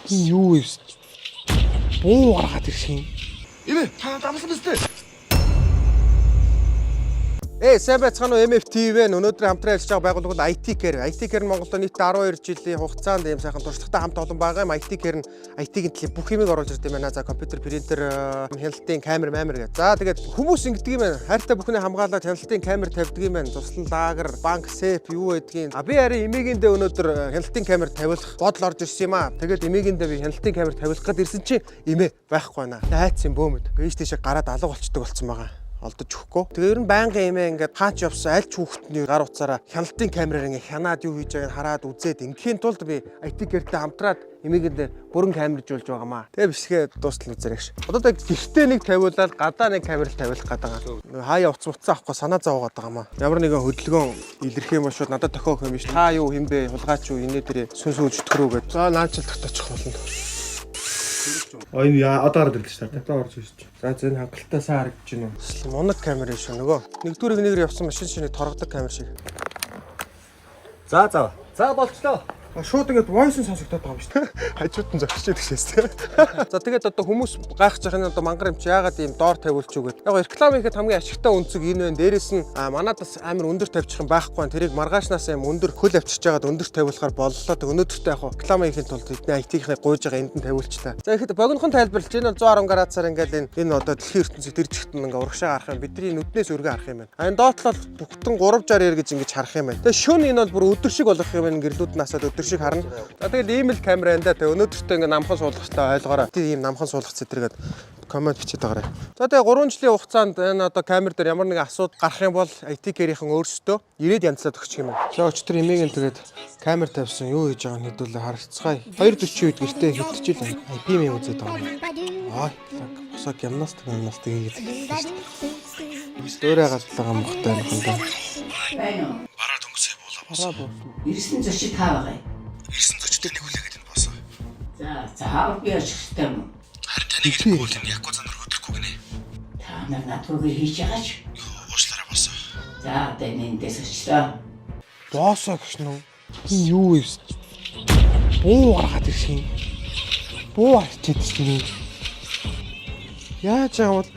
Юу вэ? Буу гаргаад ирэх юм. Имэ та дамсан биз дээ. Сайн байцгаана уу MFTV өнөөдөр хамтран ажиллаж байгаа байгууллага бол IT Care. IT Care нь Монголд нийт 12 жилийн хугацаанд ийм сайхан туршлагатай хамт олон байгаа юм. IT Care нь IT-ийн төлөв бүх юмыг оруулж ирдэг юм байна. За компьютер, принтер, хяналтын камер гэж. За тэгээд хүмүүс ингэдэг юм байна. Хайртай бүхний хамгаалаад хяналтын камер тавьдаг юм байна. Туслан лагер, банк, сейф юу гэдгийг. Би харин эмээгэндээ өнөөдөр хяналтын камер тавиулах бодол орж ирсэн юм аа. Тэгээд эмээгэндээ би хяналтын камер тавиулах гээд ирсэн чинь эмээ байхгүй байна. Хайцсан бөөмөд. Ээж тийшээ гараад алга болчдөг болсон байгаа. Олдож өгөхгүй. Тэгээ ер нь байнгын эмээ ингээд хаач явсан аль ч хүүхдний гар утсаараа хяналтын камераар ингээд хянаад юу хийж байгааг хараад үзээд ингээхийн тулд би IT Care-тэй хамтраад эмээгэндээ бүрэн камержуулж байгаамаа. Тэгээ бишгээ дуустал үзээрэй ш. Одоо тэг гэртээ нэг тавиулаад гадаа нэг камер тавиулах гэдэг байгаа. Хаяа уц уцаа авахгүй санаа зовоод байгаамаа. Ямар нэгэн хөдөлгөөн илэрх юм шууд надад тохиох юм биш. Та юу хэм бэ? Хулгаач юу? Инээ дээрээ сүнс үлжтгэрүү гэж. За наанчлалт очих болно. Ой одоо орж ирлээ шүү дээ. Одоо орж ирж байна. За зэн хангалттай сайн харагдаж байна уу? Мунаг камер шүү нөгөө. Нэгдүгээр нэгээр явсан машин шинэ торгодог камер шиг. За болчлоо. Шууд ингээд voice сонсогдоод байгаа юм шүү дээ. Хажууд нь зогсож идэх шээстэй. За тэгээд одоо хүмүүс гайхаж байгаа нь одоо мангар юм чи яагаад ийм доор тавиулч үгээд. Яг реклам хийхэд хамгийн ашигтай үнцэг энэ байна. Дээрээс нь манадас амар өндөр тавьчих юм байхгүй байна. Тэрийг маргаашнаас юм өндөр хөл авчирч байгаад өндөр тавиулахаар боллоо. Тэг өнөөдөртөө яг реклам хийхэд тулд эдний IT-ийн гуйж байгаа энд нь тавиулчлаа. За ихэд богинохон тайлбарлаж энэ бол 110 градусаар ингээд энэ одоо дэлхийн ертөнцийн тэр жигтэн ингээд урагшаа гарах юм. Бидний нүднээс өргөө харах юм байна. Энэ доотлол бүгдэн 360 гэж ингэж харах юм байна. Тэгээ шөнө энэ бол бүр өдөр шиг болох юм байна. Гэрлүүд насаад өдөр шиг харна. За тэгэл ийм л камер энэ даа. Өнөөдөртөө ингээ намхан суулгахтай ойлгоорой. Тийм намхан суулгах зэтргээд комент бичиж байгаарай. За тэгээ 3 жилийн хугацаанд энэ одоо камер дээр ямар нэгэн асуудал гарах юм бол IT Care-ийн өөрсдөө ирээд янзлаад өгчих юм байна. За өчтөр эмээгийн тэгээд камер тавьсан юу хийж байгааг нь хэдүүлээ харагцгаая. 240 үед гэртээ хөвтчихил байна. Би юм үзээд байгаа юм. Аа босоо гимнастик хийгээд байна. Өөрөө галтлага мохтой юм хандаа. Байна уу? Бараа дөнгөсөө буулаа. Ирсэн зочид таа байгаа юм. Ирсэн зочдод нэг үлээгээд энэ босоо. За би очих хэрэгтэй юм. Харин таныг ирэхгүй энэ якуза нар өдөрхгүй гинэ. Та нар надгүйгээр хийж байгаач. Уушлаараа босоо. За одоо эндээс очлоо. Боосоо гэж нөө. Юу вэ? Буу гаргаад ирэх юм. Буу арчиж чинь. Яаж яавал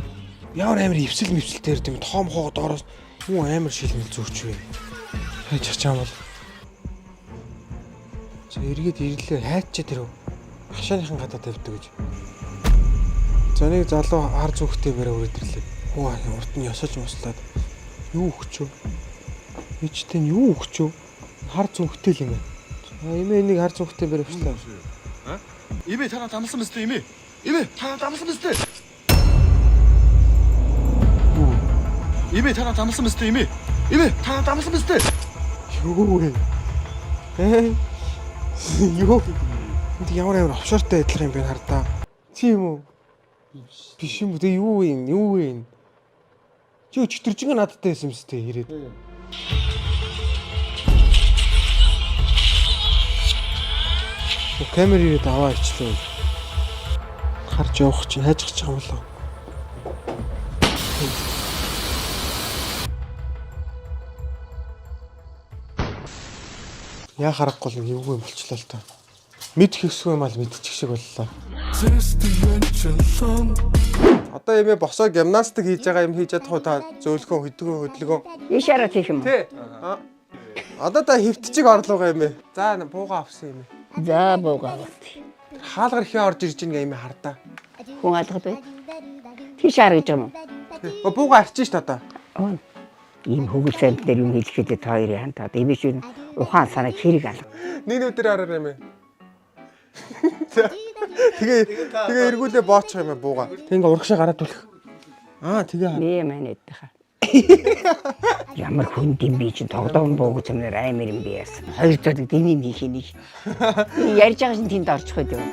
ямар амар ивсэл мөвсэлтэй юм том хоо доороос юу амар шилмэл зөөч вэ? Хайж чаамал. За эргээд ирлээ хайчаа тэр хашааныхан гадаа тавьдаг гэж. За нэг залуу хар зүгтээ мөрөө өрөөд ирлээ. Хөө урд нь ёсож мослаад юу өгчөө? Ичтэй нь юу өгчөө? Хар зүгтээ л юм ээ. За эмээ нэг хар зүгтээ мөрөвчлээ. Имэ та дамсан биз дээ имэ. Имэ та дамсан биз дээ. Имэ та дамсан биз дээ имэ. Имэ та дамсан биз дээ. Юу вэ? Юу? Энд ямар амар офшортой адилхан юм бэ хардаа. Тийм үү? Биш юм үү? Тэг юу вэ? Юу вэ? Чи өчтөржин надтай байсан юм зү ирээд. Камер ирээд аваа ичлээ. Гарч явах чинь хайж гчих юм болоо. Яа харахгүй л юу юм болчлоо л та. Мэд хэсгүй юм аа мэдчих шиг боллоо. Одоо эмээ босоо гимнастик хийж байгаа юм хийж чадах уу та зөөлхөн хөдөлгөөн. Ишаараа тийх юм. Тий. Одоо та хөвтчиг орлоо эмээ. За бууга авсан эмээ. За буугаа авт. Хаалгаар ихе орж ирж байгаа эмээ хардаа. Хүн алгад бай. Тийш ар гэж юм. Бууга арчиж ш та одоо. Ийм хөвгөлсөнд дээр юм хэлэхэд та хоёрын хантаад эмээш нь ухаан санааг хэрэг алга. Нэг өдөр хараар эмээ. Тэгээ эргүүлээ боочих юм бууга. Тэг ингээ урагшаа гараад түлх. Тэгээ. Нээ манайдаа. Ямар хүнд юм би чинь тогтоон бууг юмнаар аймар юм би яасан. Хоёр цог дэмий хийх нэг. Ярьж байгаа шин тэнд орчих байд юм.